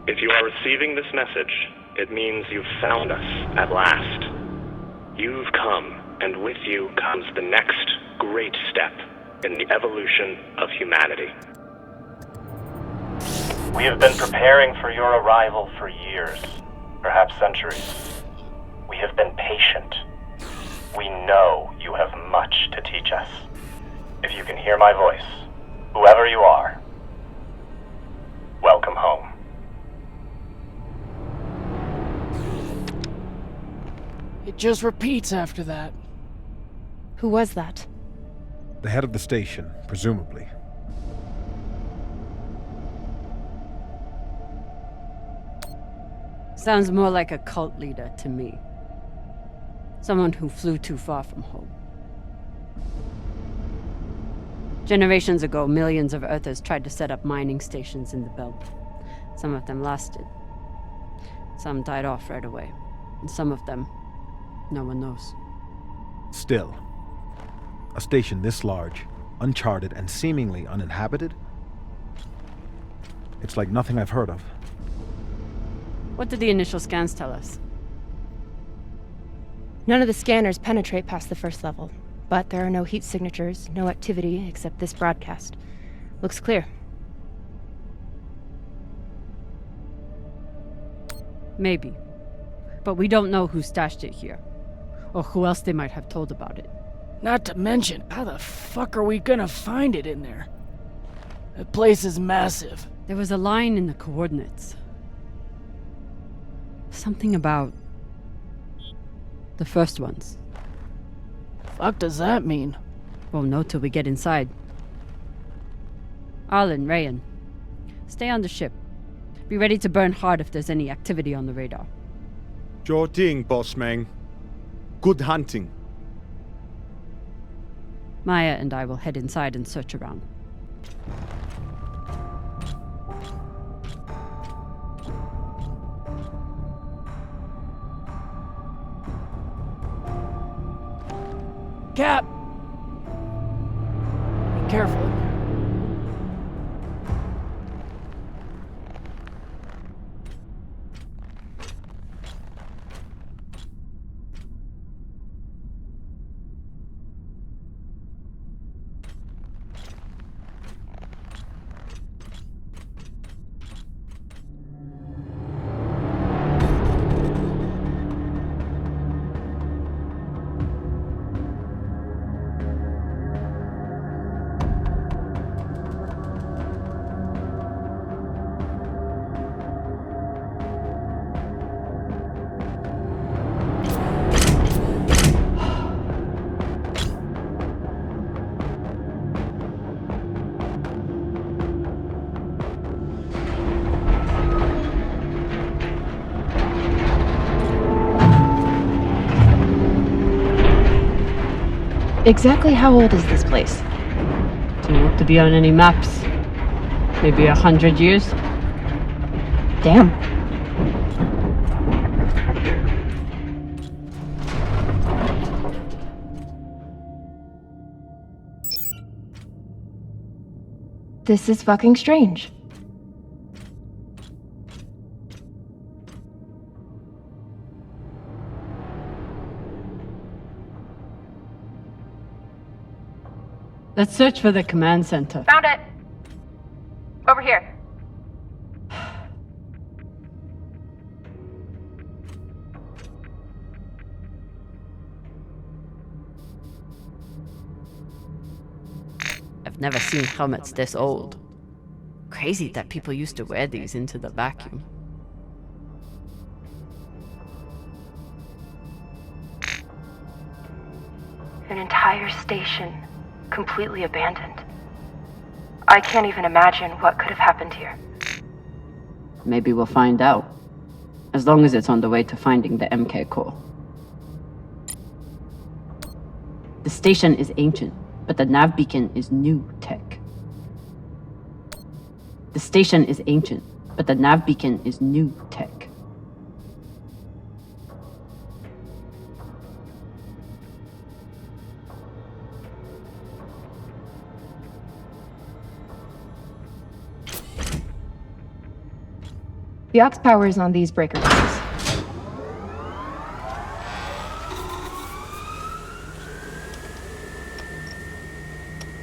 If you are receiving this message, it means you've found us at last. You've come, and with you comes the next great step in the evolution of humanity. We have been preparing for your arrival for years, perhaps centuries. We have been patient. We know you have much to teach us. If you can hear my voice, whoever you are, welcome home. It just repeats after that. Who was that? The head of the station, presumably. Sounds more like a cult leader to me. Someone who flew too far from home. Generations ago, millions of Earthers tried to set up mining stations in the belt. Some of them lasted. Some died off right away. And some of them, no one knows. Still, a station this large, uncharted, and seemingly uninhabited? It's like nothing I've heard of. What did the initial scans tell us? None of the scanners penetrate past the first level, but there are no heat signatures, no activity except this broadcast. Looks clear. Maybe. But we don't know who stashed it here, or who else they might have told about it. Not to mention, how the fuck are we gonna find it in there? That place is massive. There was a line in the coordinates. Something about the first ones. Fuck does that mean? Won't know till we get inside. Arlen, Rayan, stay on the ship. Be ready to burn hard if there's any activity on the radar. Sure thing, boss man. Good hunting. Maya and I will head inside and search around. Cap! Be careful in there. Exactly how old is this place? Too old to be on any maps. Maybe 100 years? Damn. This is fucking strange. Let's search for the command center. Found it! Over here. I've never seen helmets this old. Crazy that people used to wear these into the vacuum. An entire station, completely abandoned. I can't even imagine what could have happened here. Maybe we'll find out. As long as it's on the way to finding the MK core. The station is ancient, but the nav beacon is new tech. The station is ancient, but the nav beacon is new tech. The aux power is on these breaker boxes.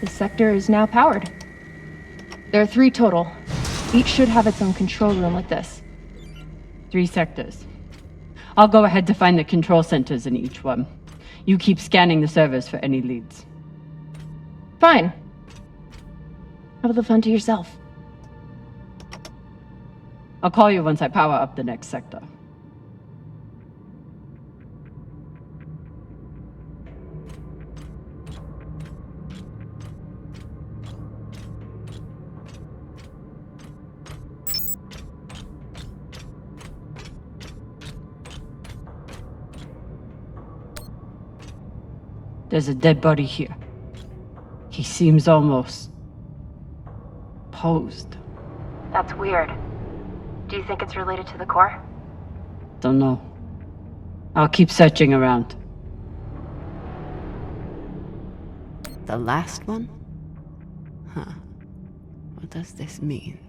This sector is now powered. There are 3 total. Each should have its own control room like this. 3 sectors. I'll go ahead to find the control centers in each one. You keep scanning the servers for any leads. Fine. Have the fun to yourself. I'll call you once I power up the next sector. There's a dead body here. He seems almost posed. That's weird. Do you think it's related to the core? Don't know. I'll keep searching around. The last one? Huh. What does this mean?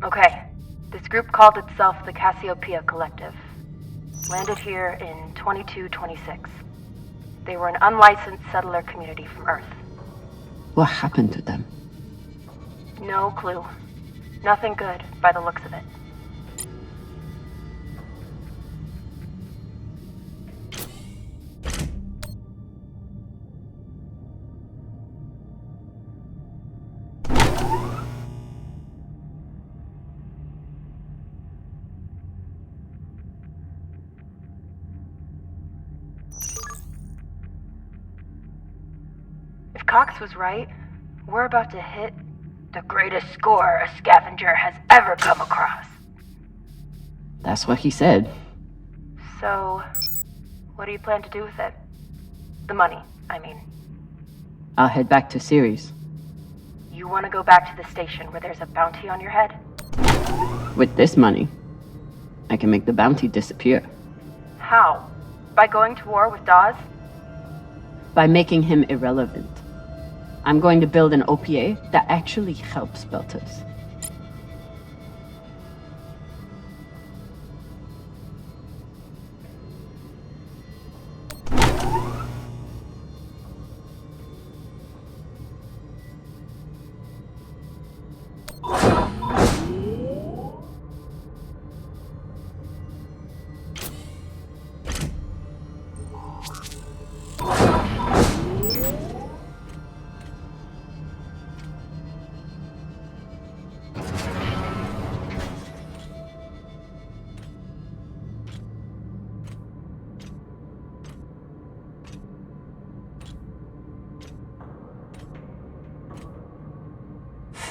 Okay. This group called itself the Cassiopeia Collective. Landed here in 2226. They were an unlicensed settler community from Earth. What happened to them? No clue. Nothing good, by the looks of it. If Cox was right, we're about to hit the greatest score a scavenger has ever come across. That's what he said. So, what do you plan to do with it? The money, I mean. I'll head back to Ceres. You want to go back to the station where there's a bounty on your head? With this money, I can make the bounty disappear. How? By going to war with Dawes? By making him irrelevant. I'm going to build an OPA that actually helps Belters.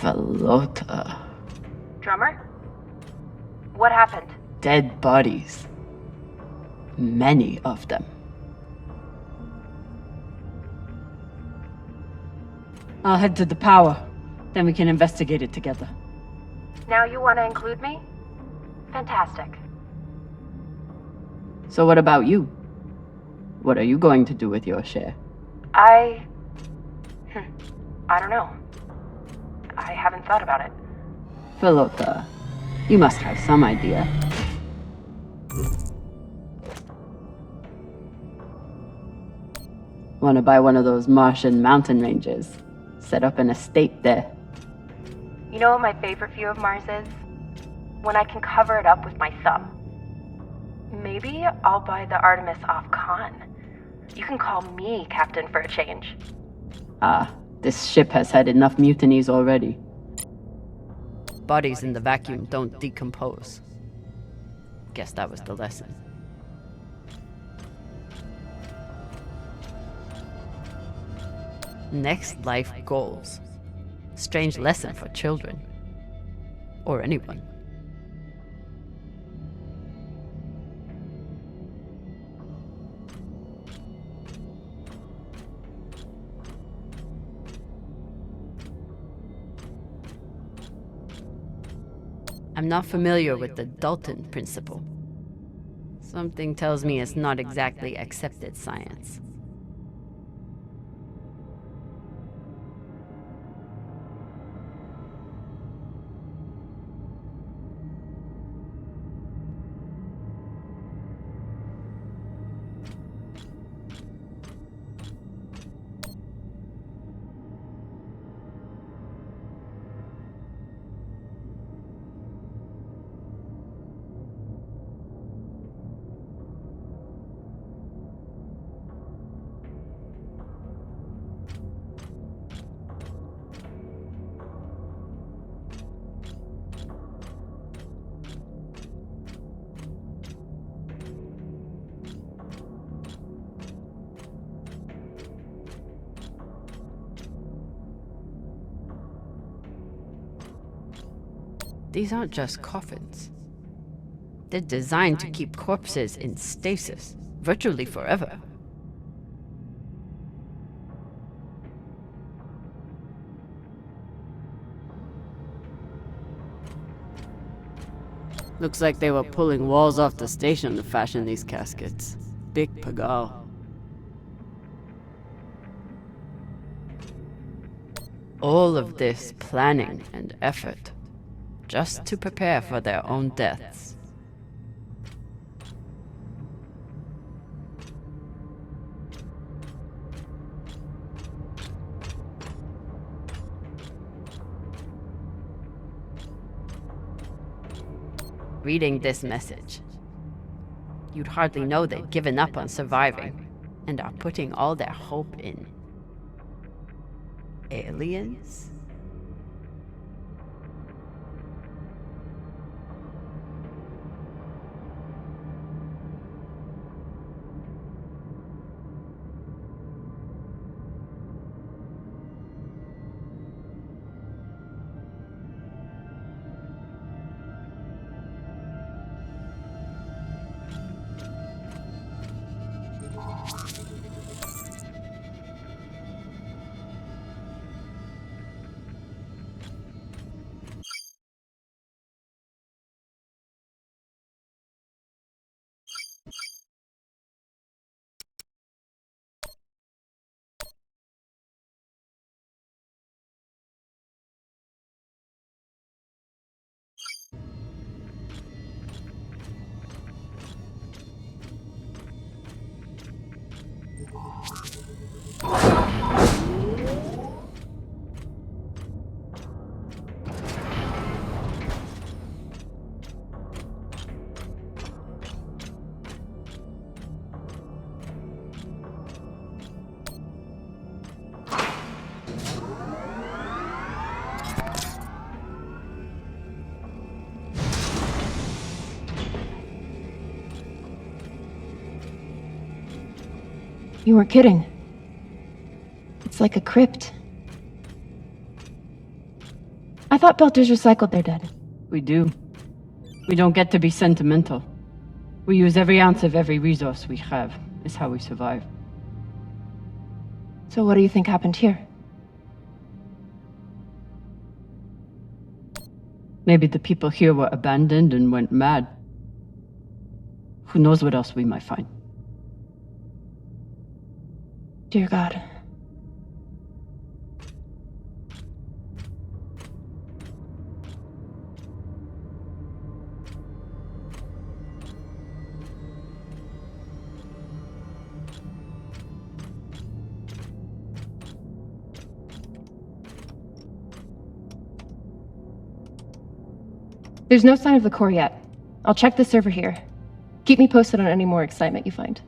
Falota. Drummer? What happened? Dead bodies. Many of them. I'll head to the power. Then we can investigate it together. Now you want to include me? Fantastic. So what about you? What are you going to do with your share? I don't know. I haven't thought about it. Falota, you must have some idea. Want to buy one of those Martian mountain ranges? Set up an estate there. You know what my favorite view of Mars is? When I can cover it up with my thumb. Maybe I'll buy the Artemis off Khan. You can call me captain for a change. This ship has had enough mutinies already. Bodies in the vacuum don't decompose. Guess that was the lesson. Next life goals. Strange lesson for children. Or anyone. I'm not familiar with the Dalton principle. Something tells me it's not exactly accepted science. these aren't just coffins. They're designed to keep corpses in stasis, virtually forever. Looks like they were pulling walls off the station to fashion these caskets. Big pagal. All of this planning and effort, just to prepare for their own deaths. Reading this message, you'd hardly know they'd given up on surviving and are putting all their hope in aliens? You weren't kidding. It's like a crypt. I thought Belters recycled their dead. We do. We don't get to be sentimental. We use every ounce of every resource we have. It's how we survive. So what do you think happened here? Maybe the people here were abandoned and went mad. Who knows what else we might find? Dear God. There's no sign of the core yet. I'll check the server here. Keep me posted on any more excitement you find.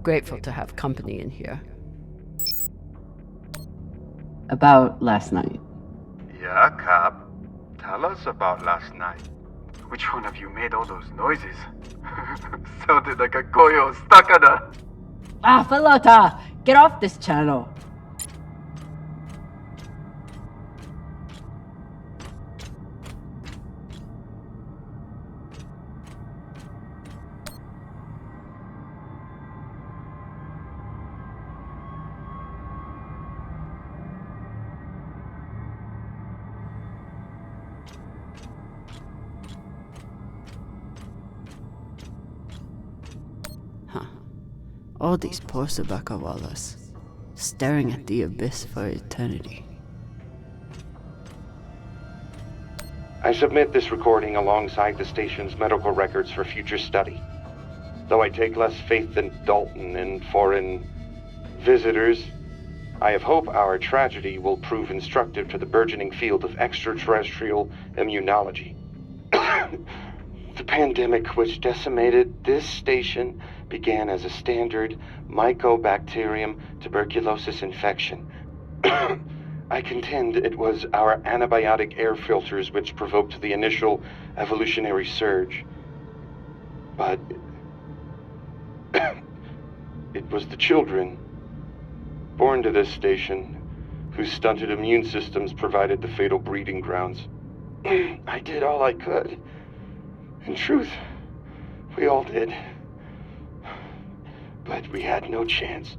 Grateful to have company in here. About last night. Yeah, Cap. Tell us about last night. Which one of you made all those noises? Sounded like a koyo stakada. Ah, Falota! Get off this channel! All these poor Sabakawalas, staring at the abyss for eternity. I submit this recording alongside the station's medical records for future study. Though I take less faith than Dalton in foreign visitors, I have hope our tragedy will prove instructive to the burgeoning field of extraterrestrial immunology. The pandemic which decimated this station began as a standard Mycobacterium tuberculosis infection. I contend it was our antibiotic air filters which provoked the initial evolutionary surge. But it was the children born to this station whose stunted immune systems provided the fatal breeding grounds. I did all I could. In truth, we all did. But we had no chance.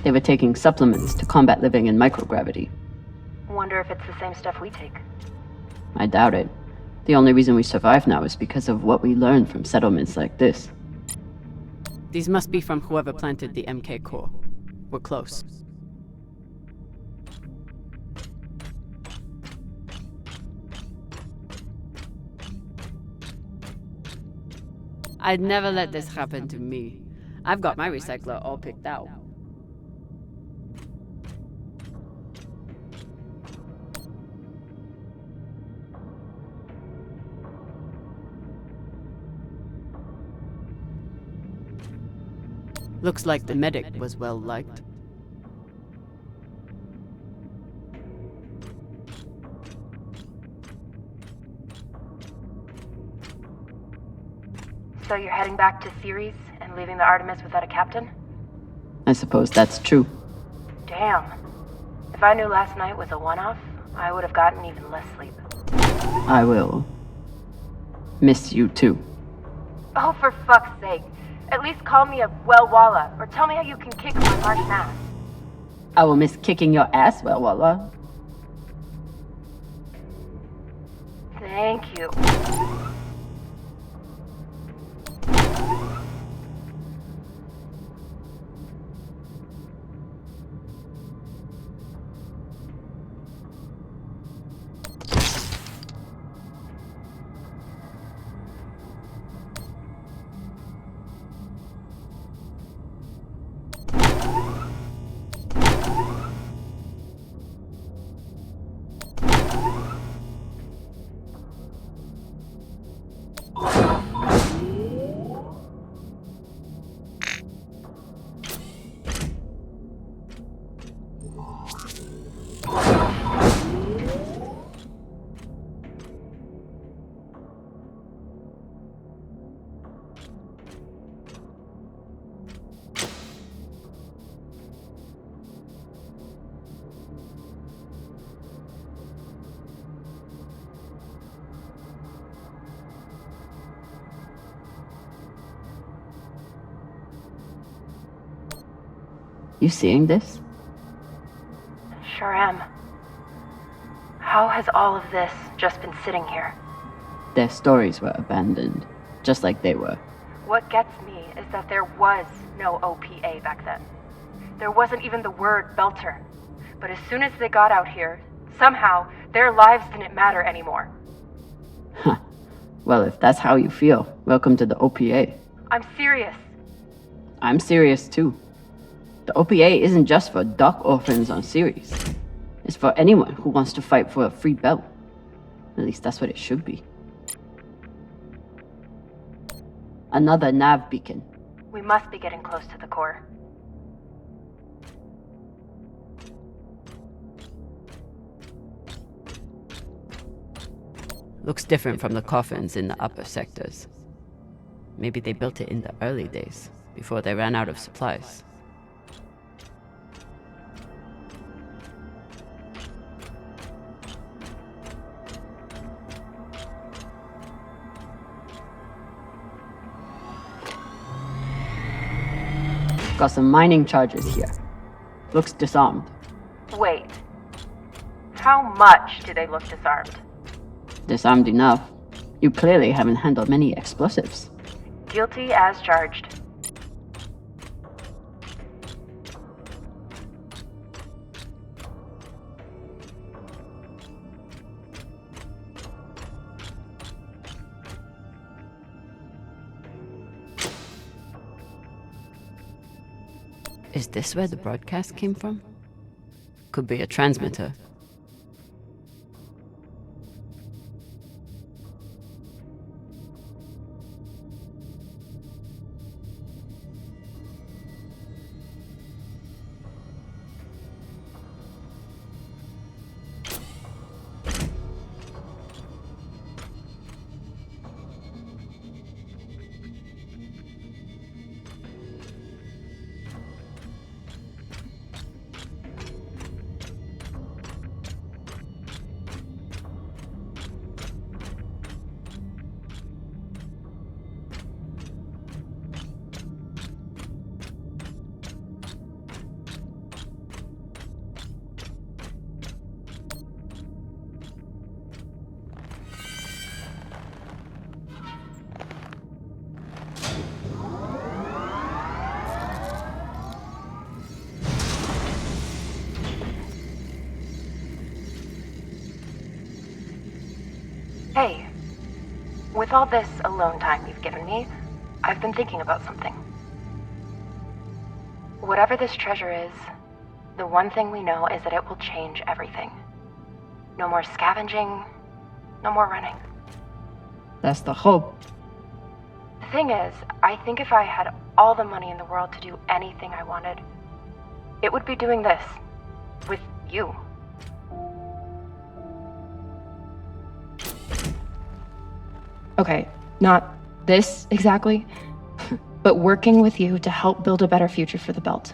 They were taking supplements to combat living in microgravity. Wonder if it's the same stuff we take. I doubt it. The only reason we survive now is because of what we learned from settlements like this. These must be from whoever planted the MK core. We're close. I'd never let this happen to me. I've got my recycler all picked out. Looks like the medic was well liked. So you're heading back to Ceres and leaving the Artemis without a captain? I suppose that's true. Damn. If I knew last night was a one-off, I would have gotten even less sleep. I will miss you too. Oh, for fuck's sake. At least call me a well-walla, or tell me how you can kick my Martian ass. I will miss kicking your ass, well, Walla. Thank you. You seeing this? Sure am. How has all of this just been sitting here? Their stories were abandoned, just like they were. What gets me is that there was no OPA back then. There wasn't even the word Belter. But as soon as they got out here, somehow their lives didn't matter anymore. Huh. Well, if that's how you feel, welcome to the OPA. I'm serious. I'm serious too. The OPA isn't just for dock orphans on Ceres. It's for anyone who wants to fight for a free belt. At least that's what it should be. Another nav beacon. We must be getting close to the core. Looks different from the coffins in the upper sectors. Maybe they built it in the early days, before they ran out of supplies. Got some mining charges here. Looks disarmed. Wait. How much do they look disarmed? Disarmed enough. You clearly haven't handled many explosives. Guilty as charged. Is this where the broadcast came from? Could be a transmitter. With all this alone time you've given me, I've been thinking about something. Whatever this treasure is, the one thing we know is that it will change everything. No more scavenging, no more running. That's the hope. The thing is, I think if I had all the money in the world to do anything I wanted, it would be doing this. With you. Okay, not this exactly, but working with you to help build a better future for the Belt.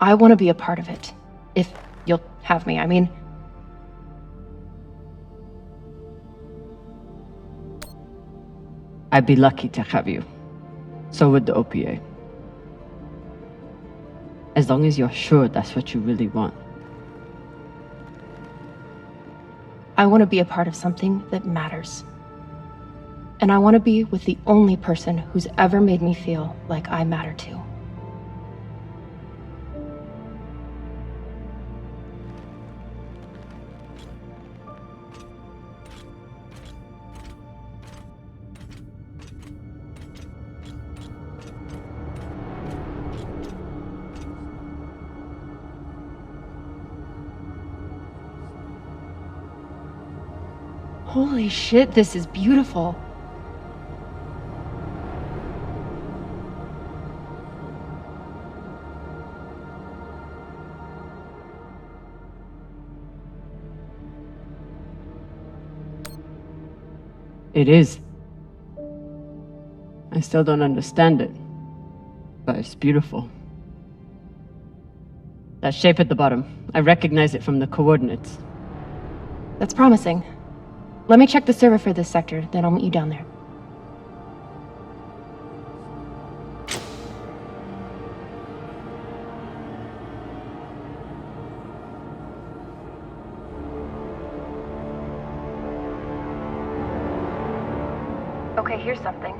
I want to be a part of it. If you'll have me, I mean. I'd be lucky to have you. So would the OPA. As long as you're sure that's what you really want. I want to be a part of something that matters. And I want to be with the only person who's ever made me feel like I matter too. Holy shit, this is beautiful. It is. I still don't understand it, but it's beautiful. That shape at the bottom, I recognize it from the coordinates. That's promising. Let me check the server for this sector, then I'll meet you down there. Okay, here's something.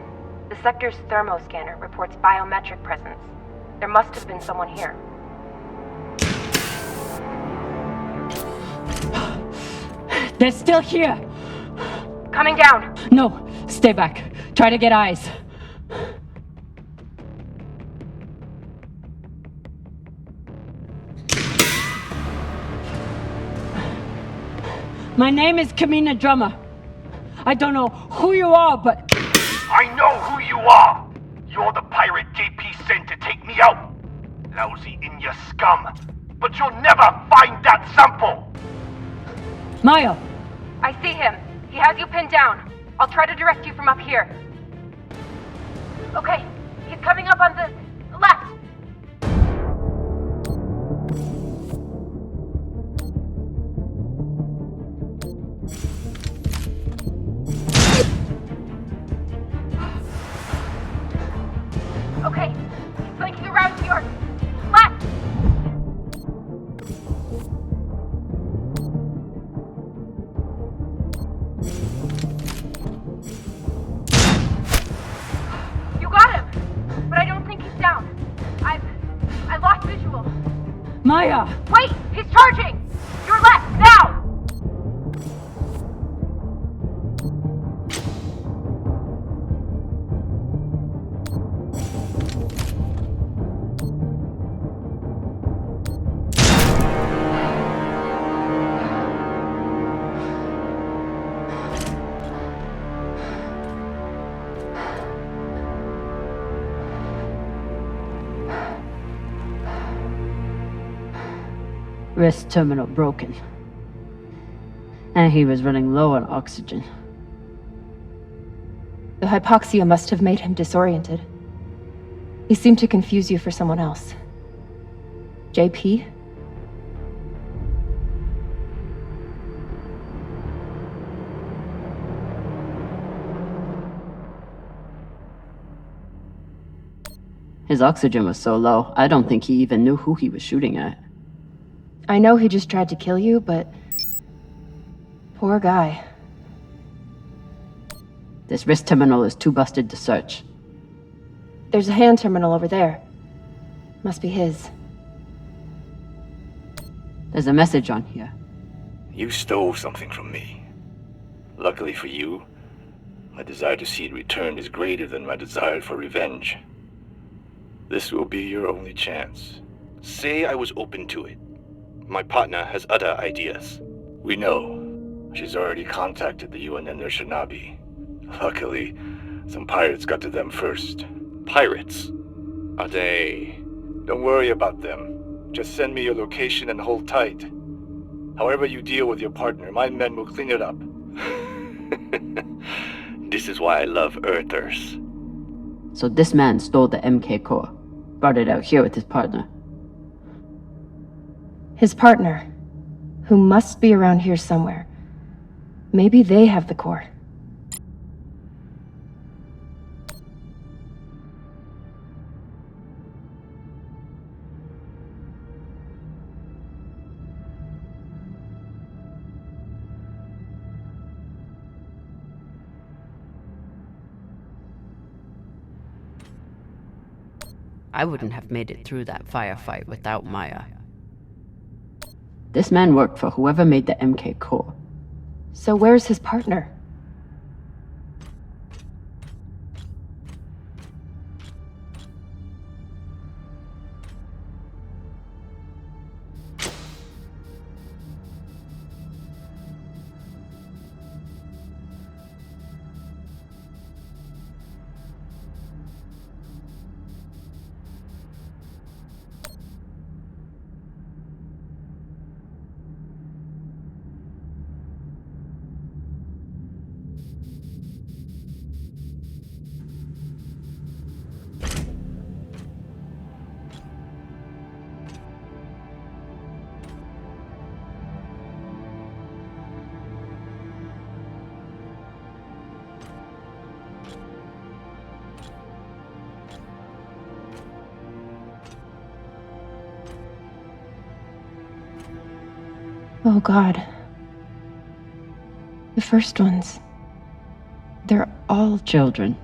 The sector's thermoscanner reports biometric presence. There must have been someone here. They're still here! Coming down! No, stay back. Try to get eyes. My name is Camina Drummer. I don't know who you are, but... I know who you are! You're the pirate JP sent to take me out! Lousy in your scum! But you'll never find that sample! Maya! I see him. He has you pinned down. I'll try to direct you from up here. Okay, he's coming up on the left. Okay, he's flanking around to your left. You got him, but I don't think he's down. I lost visual. Maya! Wait, he's charging. Your left now. Wrist terminal broken. And he was running low on oxygen. The hypoxia must have made him disoriented. He seemed to confuse you for someone else. JP? His oxygen was so low, I don't think he even knew who he was shooting at. I know he just tried to kill you, but... poor guy. This wrist terminal is too busted to search. There's a hand terminal over there. Must be his. There's a message on here. You stole something from me. Luckily for you, My desire to see it return is greater than my desire for revenge. This will be your only chance. Say I was open to it. My partner has other ideas. We know. She's already contacted the UN and their Shinabi. Luckily, some pirates got to them first. Pirates? Are they... Don't worry about them. Just send me your location and hold tight. However you deal with your partner, my men will clean it up. This is why I love Earthers. So this man stole the MK core, brought it out here with his partner. His partner, who must be around here somewhere. Maybe they have the core. I wouldn't have made it through that firefight without Maya. This man worked for whoever made the MK core. So where's his partner? Oh God. The first ones. They're all Children.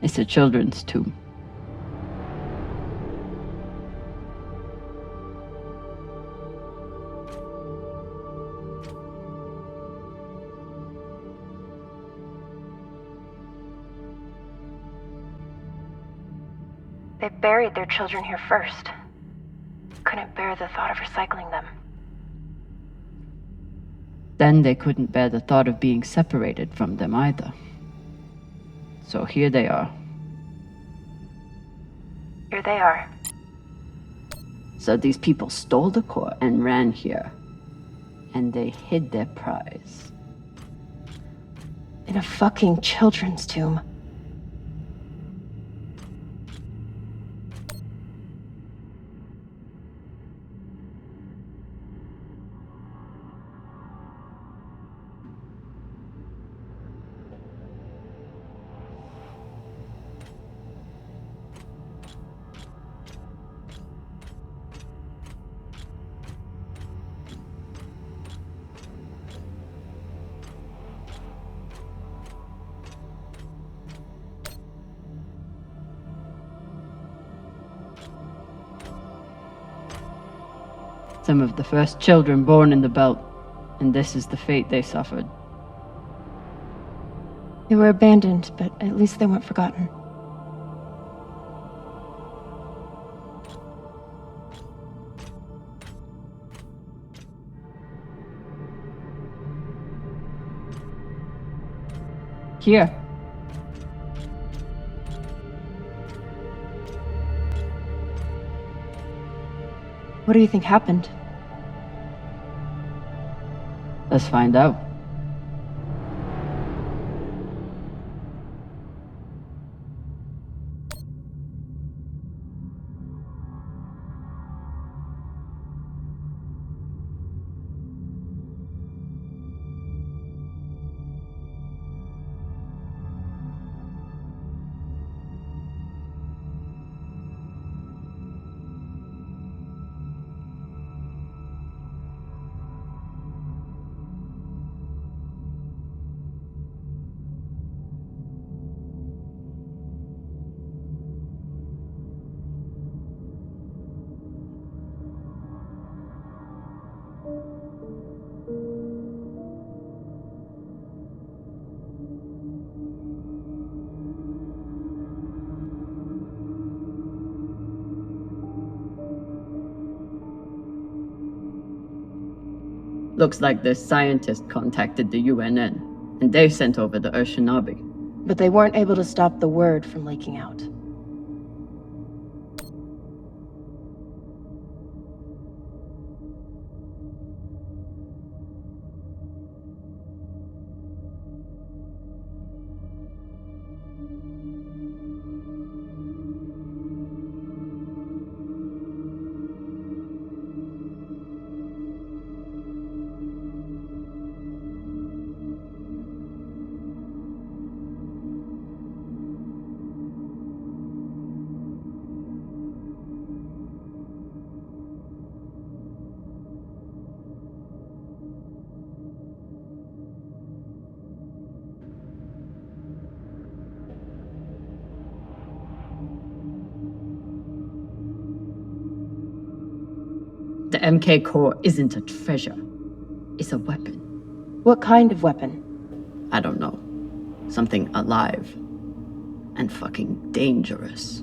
It's a children's tomb. They buried their children here first. Couldn't bear the thought of recycling them. Then they couldn't bear the thought of being separated from them either. So here they are. Here they are. So these people stole the core and ran here. And they hid their prize. In a fucking children's tomb. Some of the first children born in the belt, and this is the fate they suffered. They were abandoned, but at least they weren't forgotten. Here. What do you think happened? Let's find out. Looks like this scientist contacted the UNN, and they sent over the Shinabi. But they weren't able to stop the word from leaking out. The MK core isn't a treasure. It's a weapon. What kind of weapon? I don't know. Something alive. And fucking dangerous.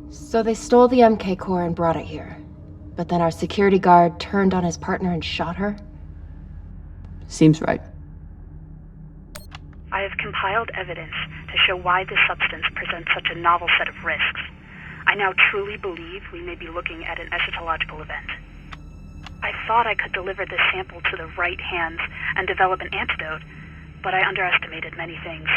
So they stole the MK core and brought it here. But then our security guard turned on his partner and shot her? Seems right. I have compiled evidence to show why this substance presents such a novel set of risks. I now truly believe we may be looking at an eschatological event. I thought I could deliver this sample to the right hands and develop an antidote, but I underestimated many things.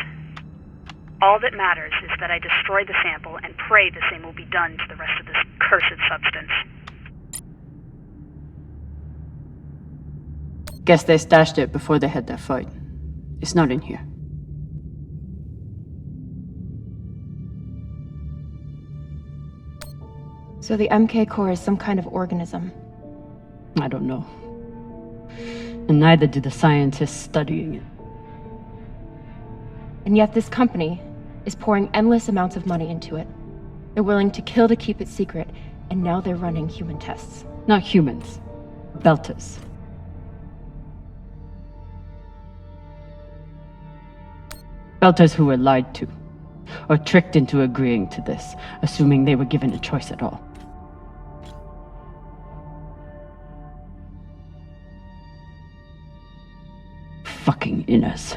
All that matters is that I destroy the sample and pray the same will be done to the rest of this cursed substance. Guess they stashed it before they had their fight. It's not in here. So the MK core is some kind of organism. I don't know. And neither do the scientists studying it. And yet this company is pouring endless amounts of money into it. They're willing to kill to keep it secret, and now they're running human tests. Not humans. Belters. Belters who were lied to, or tricked into agreeing to this, assuming they were given a choice at all. Fucking inners.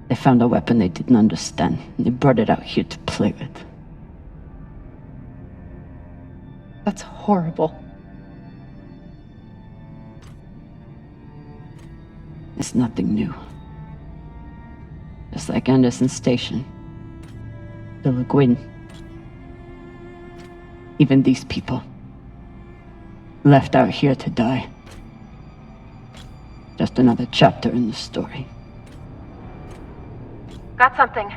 They found a weapon they didn't understand, and they brought it out here to play with. That's horrible. It's nothing new. Just like Anderson Station. The Le Guin. Even these people. Left out here to die. Just another chapter in the story. Got something.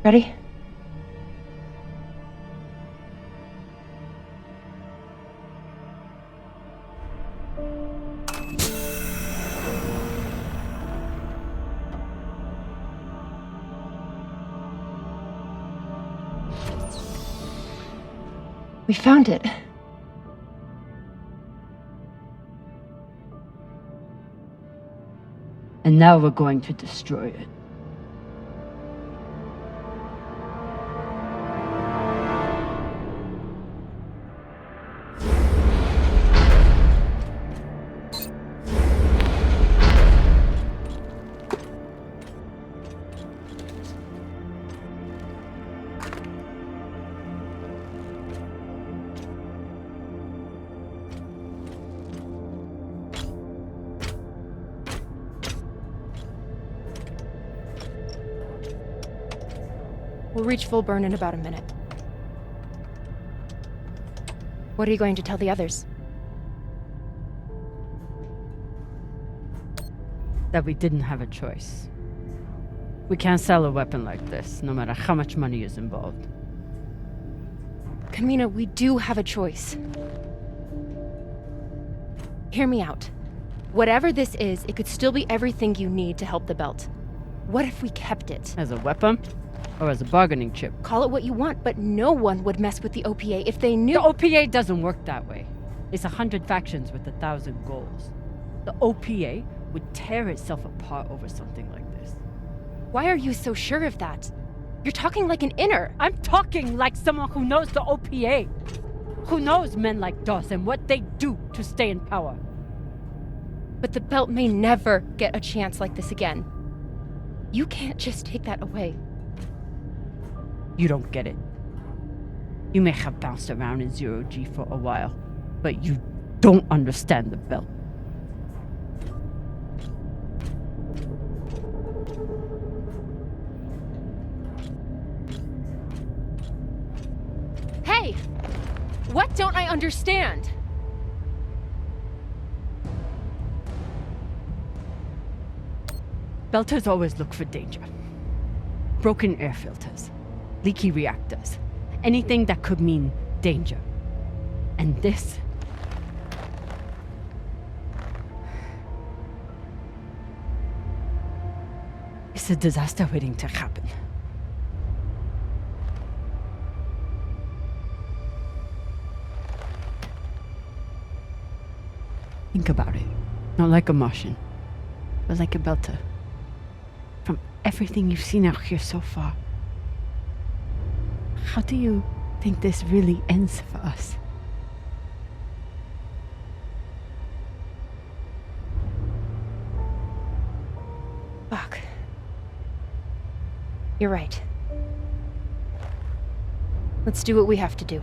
Ready? We found it. And now we're going to destroy it. We'll reach full burn in about a minute. What are you going to tell the others? That we didn't have a choice. We can't sell a weapon like this, no matter how much money is involved. Camina, we do have a choice. Hear me out. Whatever this is, it could still be everything you need to help the Belt. What if we kept it? As a weapon? Or as a bargaining chip? Call it what you want, but no one would mess with the OPA if they knew— The OPA doesn't work that way. It's 100 factions with 1,000 goals. The OPA would tear itself apart over something like this. Why are you so sure of that? You're talking like an inner. I'm talking like someone who knows the OPA. Who knows men like Doss and what they do to stay in power. But the belt may never get a chance like this again. You can't just take that away. You don't get it. You may have bounced around in 0G for a while, but you don't understand the belt. Hey! What don't I understand? Belters always look for danger. Broken air filters, leaky reactors, anything that could mean danger. And this... it's a disaster waiting to happen. Think about it. Not like a Martian, but like a Belter. From everything you've seen out here so far, how do you think this really ends for us? Fuck. You're right. Let's do what we have to do.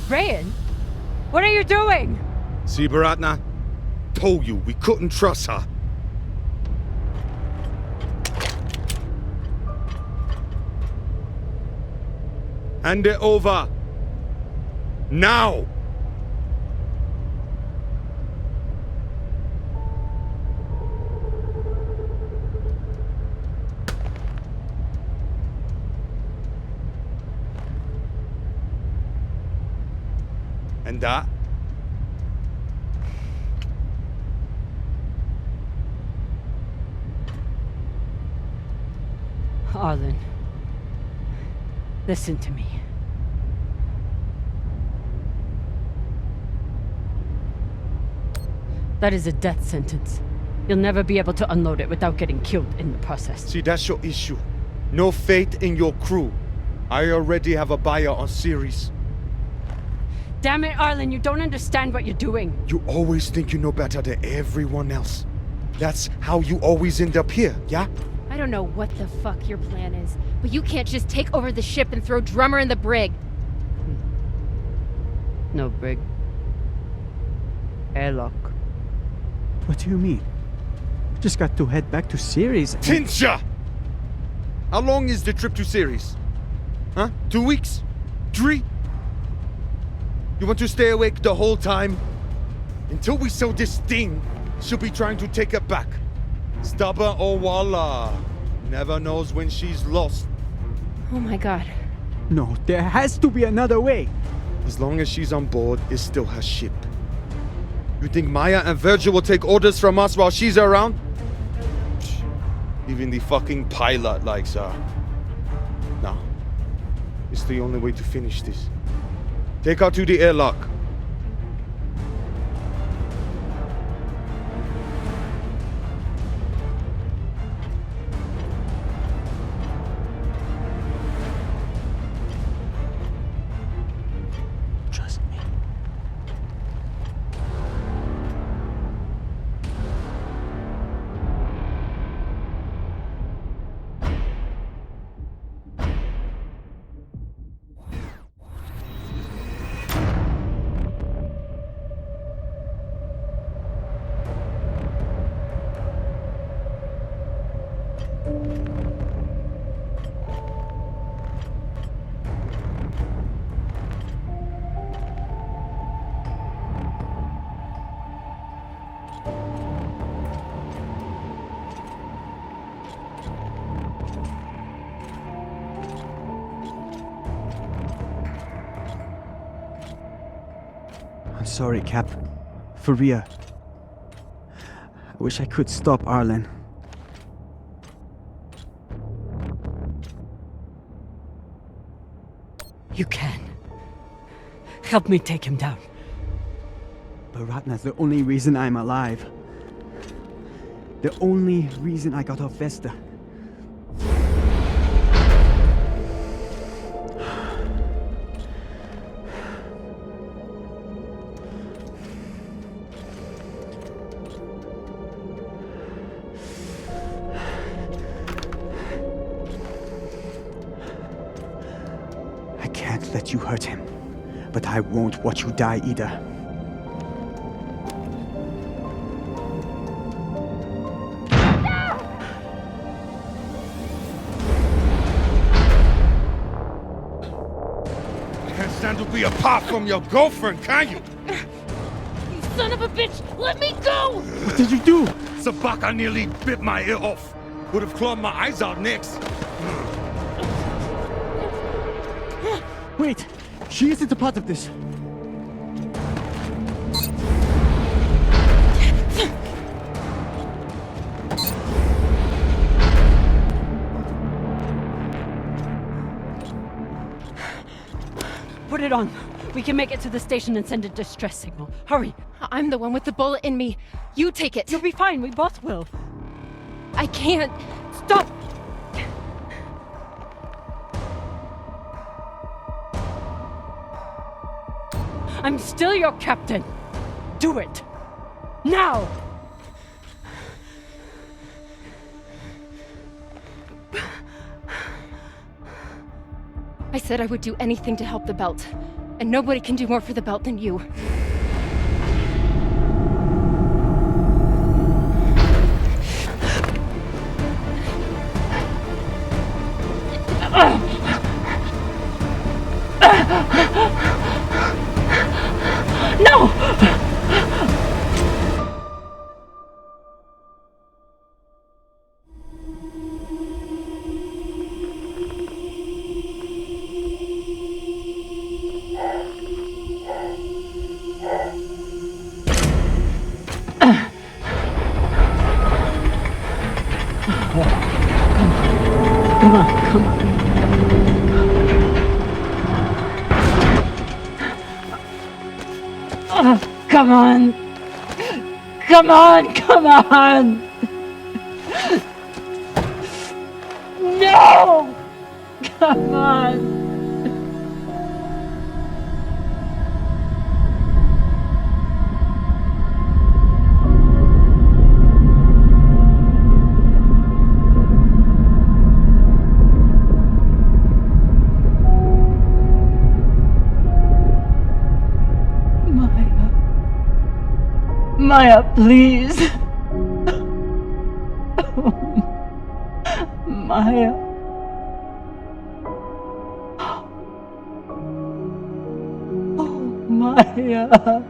Rayan? What are you doing? See, Baratna? Told you we couldn't trust her. Hand it over. Now! And that? Arlen, listen to me. That is a death sentence. You'll never be able to unload it without getting killed in the process. See, that's your issue. No faith in your crew. I already have a buyer on Series. Damn it, Arlen, you don't understand what you're doing. You always think you know better than everyone else. That's how you always end up here, yeah? I don't know what the fuck your plan is, but you can't just take over the ship and throw Drummer in the brig. No brig. Airlock. What do you mean? We just got to head back to Series and... Tinsha! How long is the trip to Series? Huh? 2 weeks? 3? You want to stay awake the whole time? Until we sell this thing, she'll be trying to take it back. Stubborn or walla. Never knows when she's lost. Oh my god. No, there has to be another way. As long as she's on board, it's still her ship. You think Maya and Virgil will take orders from us while she's around? Even the fucking pilot likes her. No. It's the only way to finish this. Take her to the airlock. Trust me. sorry, Cap. For real. I wish I could stop Arlen. You can. Help me take him down. But Ratna's the only reason I'm alive. The only reason I got off Vesta. I can't let you hurt him, but I won't watch you die either. Stand to be apart from your girlfriend, can you? You son of a bitch! Let me go! What did you do? Sabaka nearly bit my ear off. Would have clawed my eyes out next. Wait! She isn't a part of this! Put it on. We can make it to the station and send a distress signal. Hurry. I'm the one with the bullet in me. You take it. You'll be fine. We both will. I can't. Stop! I'm still your captain. Do it. Now! I said I would do anything to help the belt, and nobody can do more for the belt than you. No! Come on! Come on! Come on! No! Come on! Maya, please. Maya. Oh, Maya.